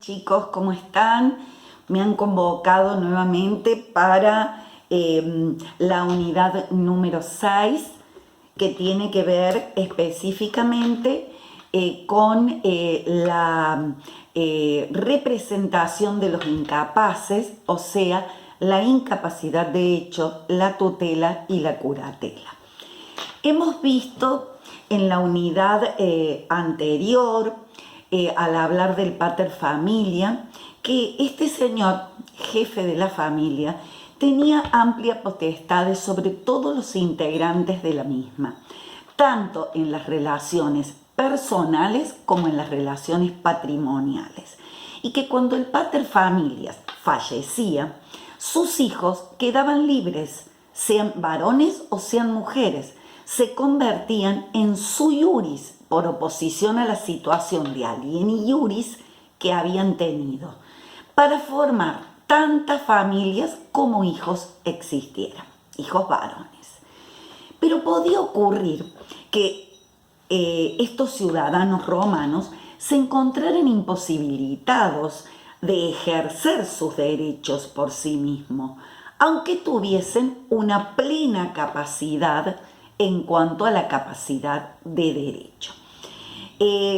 Chicos, ¿cómo están? Me han convocado nuevamente para la unidad número 6, que tiene que ver específicamente con la representación de los incapaces, o sea, la incapacidad de hecho, la tutela y la curatela. Hemos visto en la unidad anterior, al hablar del pater familia, que este señor, jefe de la familia, tenía amplia potestad sobre todos los integrantes de la misma, tanto en las relaciones personales como en las relaciones patrimoniales, y que cuando el pater familias fallecía, sus hijos quedaban libres, sean varones o sean mujeres, se convertían en sui iuris por oposición a la situación de alieni iuris que habían tenido, para formar tantas familias como hijos existieran, hijos varones. Pero podía ocurrir que estos ciudadanos romanos se encontraran imposibilitados de ejercer sus derechos por sí mismos, aunque tuviesen una plena capacidad en cuanto a la capacidad de derecho.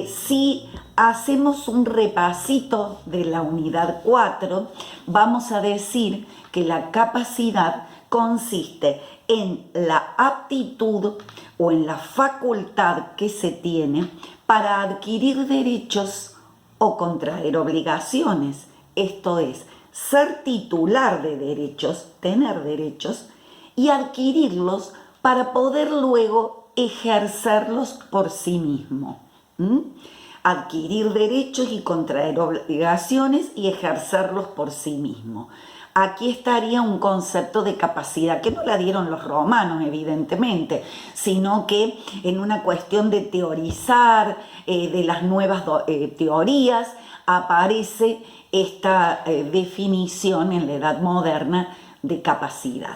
Si hacemos un repasito de la unidad 4, vamos a decir que la capacidad consiste en la aptitud o en la facultad que se tiene para adquirir derechos o contraer obligaciones. Esto es, ser titular de derechos, tener derechos y adquirirlos para poder luego ejercerlos por sí mismo. Adquirir derechos y contraer obligaciones y ejercerlos por sí mismo. Aquí estaría un concepto de capacidad que no la dieron los romanos, evidentemente, sino que en una cuestión de teorizar, de las nuevas teorías, aparece esta definición en la Edad Moderna de capacidad.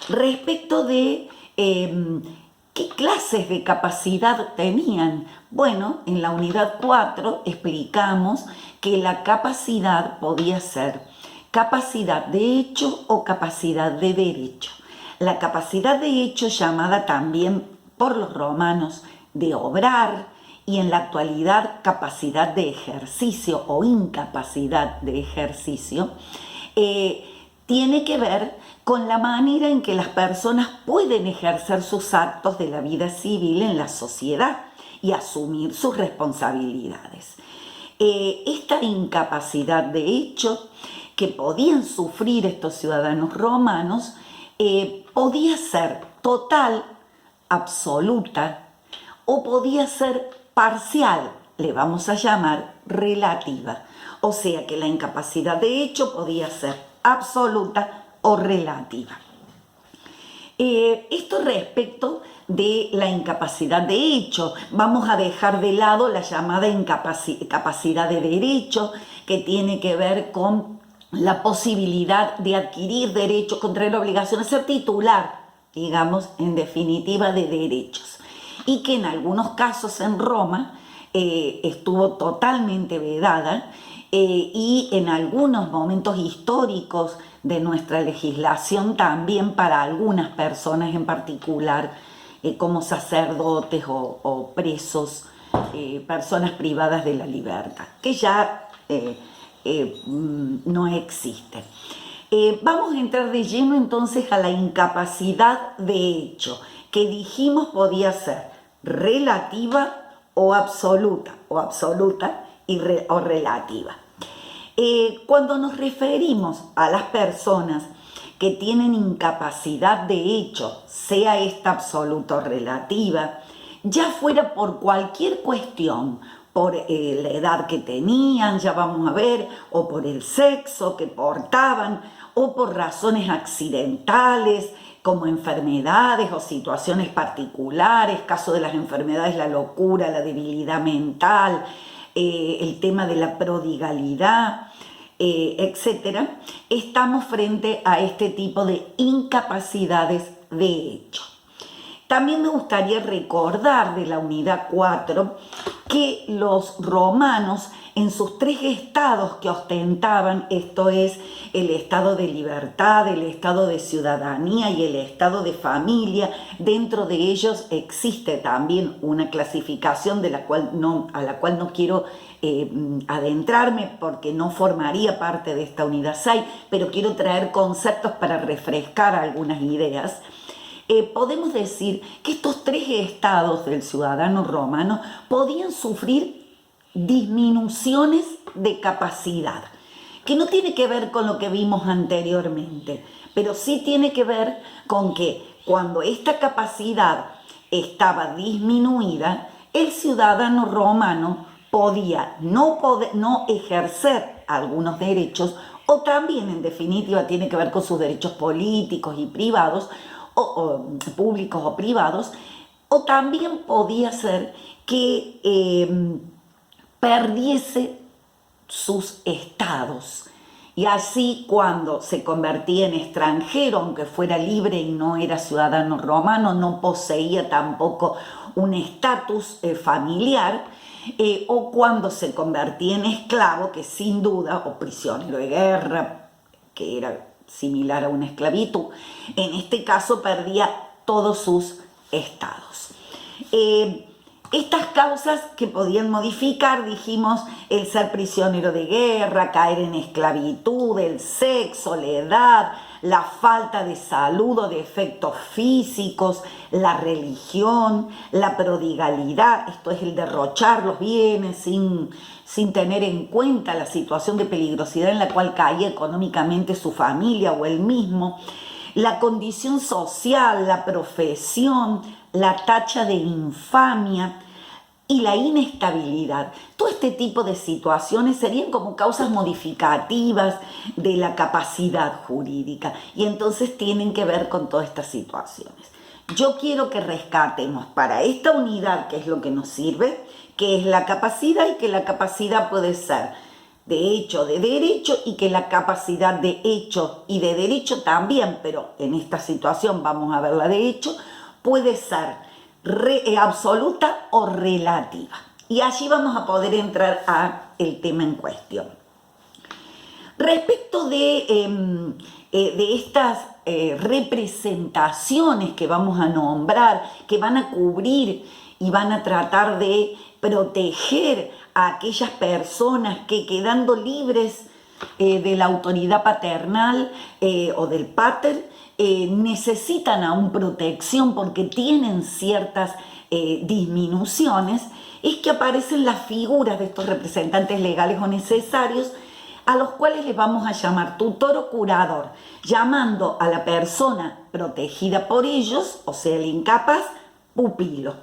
Respecto de ¿qué clases de capacidad tenían? Bueno, en la unidad 4 explicamos que la capacidad podía ser capacidad de hecho o capacidad de derecho. La capacidad de hecho, llamada también por los romanos de obrar, y en la actualidad capacidad de ejercicio o incapacidad de ejercicio, tiene que ver con la manera en que las personas pueden ejercer sus actos de la vida civil en la sociedad y asumir sus responsabilidades. Esta incapacidad de hecho que podían sufrir estos ciudadanos romanos podía ser total, absoluta, o podía ser parcial, le vamos a llamar relativa. O sea que la incapacidad de hecho podía ser absoluta o relativa. Esto respecto de la incapacidad de hecho. Vamos a dejar de lado la llamada capacidad de derecho, que tiene que ver con la posibilidad de adquirir derechos, contraer obligaciones, ser titular, digamos, en definitiva, de derechos. Y que en algunos casos en Roma estuvo totalmente vedada, y en algunos momentos históricos de nuestra legislación también para algunas personas en particular, como sacerdotes o presos, personas privadas de la libertad, que ya no existe. Vamos a entrar de lleno entonces a la incapacidad de hecho, que dijimos podía ser relativa o absoluta o relativa. Cuando nos referimos a las personas que tienen incapacidad de hecho, sea esta absoluta o relativa, ya fuera por cualquier cuestión, por la edad que tenían, ya vamos a ver, o por el sexo que portaban, o por razones accidentales, como enfermedades o situaciones particulares, caso de las enfermedades, la locura, la debilidad mental, el tema de la prodigalidad, etcétera, estamos frente a este tipo de incapacidades de hecho. También me gustaría recordar de la unidad 4 que los romanos en sus 3 estados que ostentaban, esto es el estado de libertad, el estado de ciudadanía y el estado de familia. Dentro de ellos existe también una clasificación a la cual no quiero adentrarme porque no formaría parte de esta unidad 6, pero quiero traer conceptos para refrescar algunas ideas. Podemos decir que estos 3 estados del ciudadano romano podían sufrir disminuciones de capacidad, que no tiene que ver con lo que vimos anteriormente, pero sí tiene que ver con que cuando esta capacidad estaba disminuida, el ciudadano romano podía no ejercer algunos derechos, o también en definitiva tiene que ver con sus derechos políticos y privados, o públicos o privados, o también podía ser que perdiese sus estados. Y así, cuando se convertía en extranjero, aunque fuera libre y no era ciudadano romano, no poseía tampoco un estatus familiar, o cuando se convertía en esclavo, que sin duda, o prisionero de guerra, que era similar a una esclavitud, en este caso perdía todos sus estados. Estas causas que podían modificar, dijimos, el ser prisionero de guerra, caer en esclavitud, el sexo, la edad, la falta de salud o de efectos físicos, la religión, la prodigalidad, esto es el derrochar los bienes sin tener en cuenta la situación de peligrosidad en la cual caía económicamente su familia o él mismo, la condición social, la profesión, la tacha de infamia y la inestabilidad. Todo este tipo de situaciones serían como causas modificativas de la capacidad jurídica y entonces tienen que ver con todas estas situaciones. Yo quiero que rescatemos para esta unidad, que es lo que nos sirve, que es la capacidad, y que la capacidad puede ser de hecho, de derecho, y que la capacidad de hecho y de derecho también, pero en esta situación vamos a ver la de hecho, puede ser absoluta o relativa. Y allí vamos a poder entrar al tema en cuestión. Respecto de estas representaciones que vamos a nombrar, que van a cubrir y van a tratar de proteger a aquellas personas que, quedando libres de la autoridad paternal o del pater, necesitan aún protección porque tienen ciertas disminuciones, es que aparecen las figuras de estos representantes legales o necesarios, a los cuales les vamos a llamar tutor o curador, llamando a la persona protegida por ellos, o sea, el incapaz, pupilo.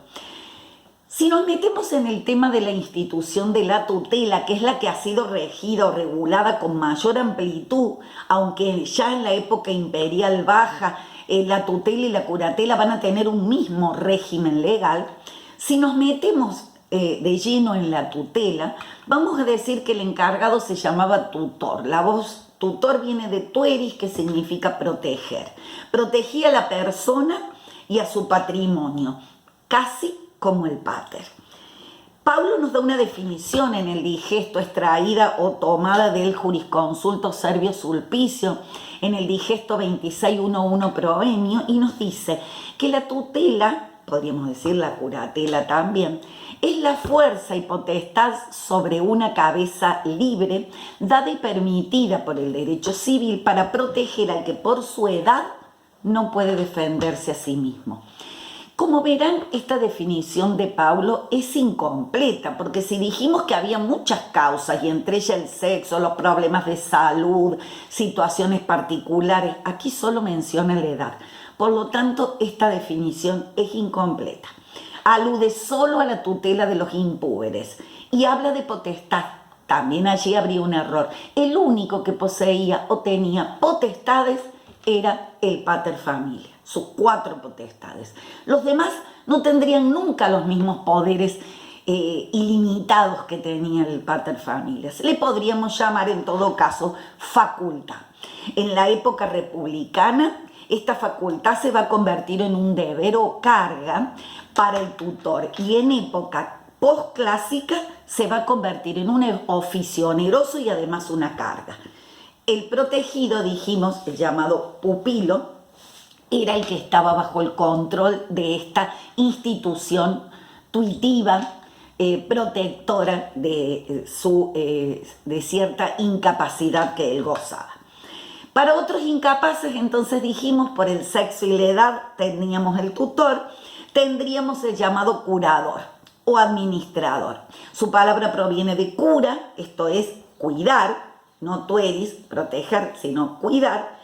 Si nos metemos en el tema de la institución de la tutela, que es la que ha sido regida o regulada con mayor amplitud, aunque ya en la época imperial baja, la tutela y la curatela van a tener un mismo régimen legal, si nos metemos de lleno en la tutela, vamos a decir que el encargado se llamaba tutor. La voz tutor viene de tueris, que significa proteger. Protegía a la persona y a su patrimonio, casi como el pater. Pablo nos da una definición en el digesto extraída o tomada del jurisconsulto Servio Sulpicio en el digesto 26.1.1 Proemio, y nos dice que la tutela, podríamos decir la curatela también, es la fuerza y potestad sobre una cabeza libre, dada y permitida por el derecho civil para proteger al que por su edad no puede defenderse a sí mismo. Como verán, esta definición de Pablo es incompleta, porque si dijimos que había muchas causas, y entre ellas el sexo, los problemas de salud, situaciones particulares, aquí solo menciona la edad. Por lo tanto, esta definición es incompleta. Alude solo a la tutela de los impúberes y habla de potestad. También allí habría un error. El único que poseía o tenía potestades era el pater familia, sus 4 potestades. Los demás no tendrían nunca los mismos poderes ilimitados que tenía el pater familias. Le podríamos llamar en todo caso facultad. En la época republicana, esta facultad se va a convertir en un deber o carga para el tutor, y en época posclásica se va a convertir en un oficio oneroso y además una carga. El protegido, dijimos, el llamado pupilo, era el que estaba bajo el control de esta institución tuitiva, protectora de cierta incapacidad que él gozaba. Para otros incapaces, entonces dijimos, por el sexo y la edad, teníamos el tutor, tendríamos el llamado curador o administrador. Su palabra proviene de cura, esto es cuidar, no tueris, proteger, sino cuidar,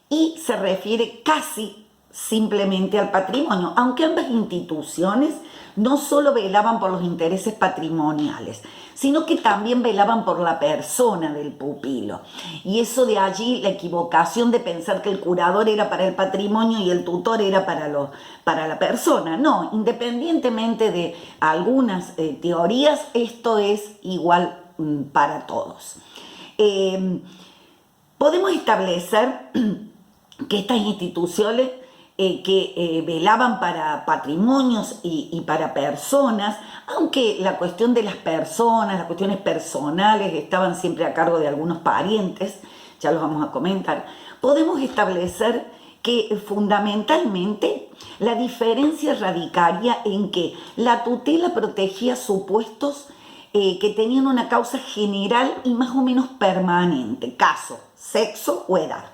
y se refiere casi simplemente al patrimonio, aunque ambas instituciones no solo velaban por los intereses patrimoniales, sino que también velaban por la persona del pupilo. Y eso de allí la equivocación de pensar que el curador era para el patrimonio y el tutor era para la persona. No, independientemente de algunas teorías, esto es igual para todos. Podemos establecer que estas instituciones que velaban para patrimonios y para personas, aunque la cuestión de las personas, las cuestiones personales estaban siempre a cargo de algunos parientes, ya los vamos a comentar, podemos establecer que fundamentalmente la diferencia radicaría en que la tutela protegía supuestos que tenían una causa general y más o menos permanente, caso, sexo o edad,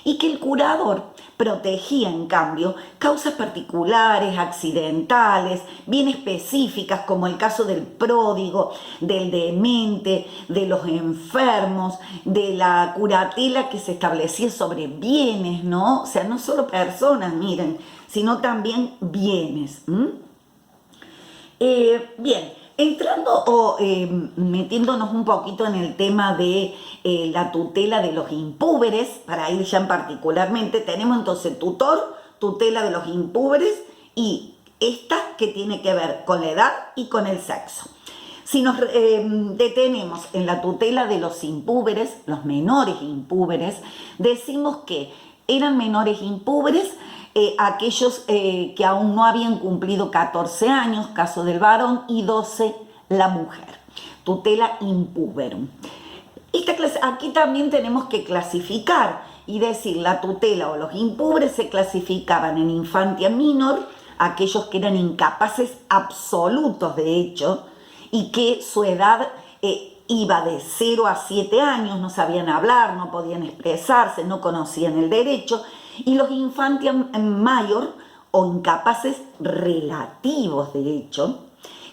y que el curador protegía, en cambio, causas particulares, accidentales, bien específicas, como el caso del pródigo, del demente, de los enfermos, de la curatela que se establecía sobre bienes, ¿no? O sea, no solo personas, miren, sino también bienes. Bien. Entrando o metiéndonos un poquito en el tema de la tutela de los impúberes, para ir ya en particularmente, tenemos entonces tutor, tutela de los impúberes y esta que tiene que ver con la edad y con el sexo. Si nos detenemos en la tutela de los impúberes, los menores impúberes, decimos que eran menores impúberes aquellos que aún no habían cumplido 14 años, caso del varón, y 12 la mujer, tutela impúberum. Aquí también tenemos que clasificar y decir la tutela o los impúberes se clasificaban en infantia minor, aquellos que eran incapaces absolutos de hecho y que su edad iba de 0 a 7 años, no sabían hablar, no podían expresarse, no conocían el derecho, y los infantia mayor o incapaces relativos de hecho,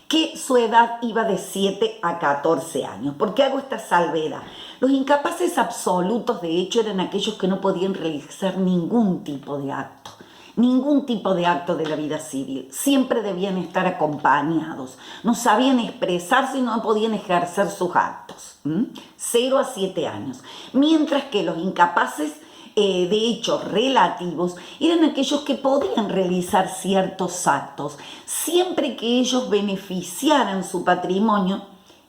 que su edad iba de 7 a 14 años. ¿Por qué hago esta salvedad? Los incapaces absolutos de hecho eran aquellos que no podían realizar ningún tipo de acto de la vida civil, siempre debían estar acompañados, no sabían expresarse y no podían ejercer sus actos, 0 a 7 años, mientras que los incapaces de hecho relativos eran aquellos que podían realizar ciertos actos, siempre que ellos beneficiaran su patrimonio,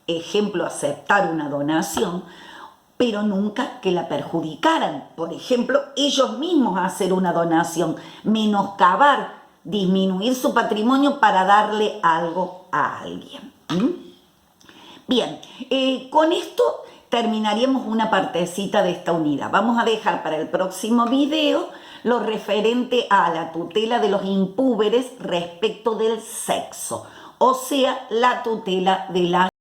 ejemplo, aceptar una donación, pero nunca que la perjudicaran. Por ejemplo, ellos mismos hacer una donación, menoscabar, disminuir su patrimonio para darle algo a alguien. Bien, con esto terminaríamos una partecita de esta unidad. Vamos a dejar para el próximo video lo referente a la tutela de los impúberes respecto del sexo, o sea, la tutela de la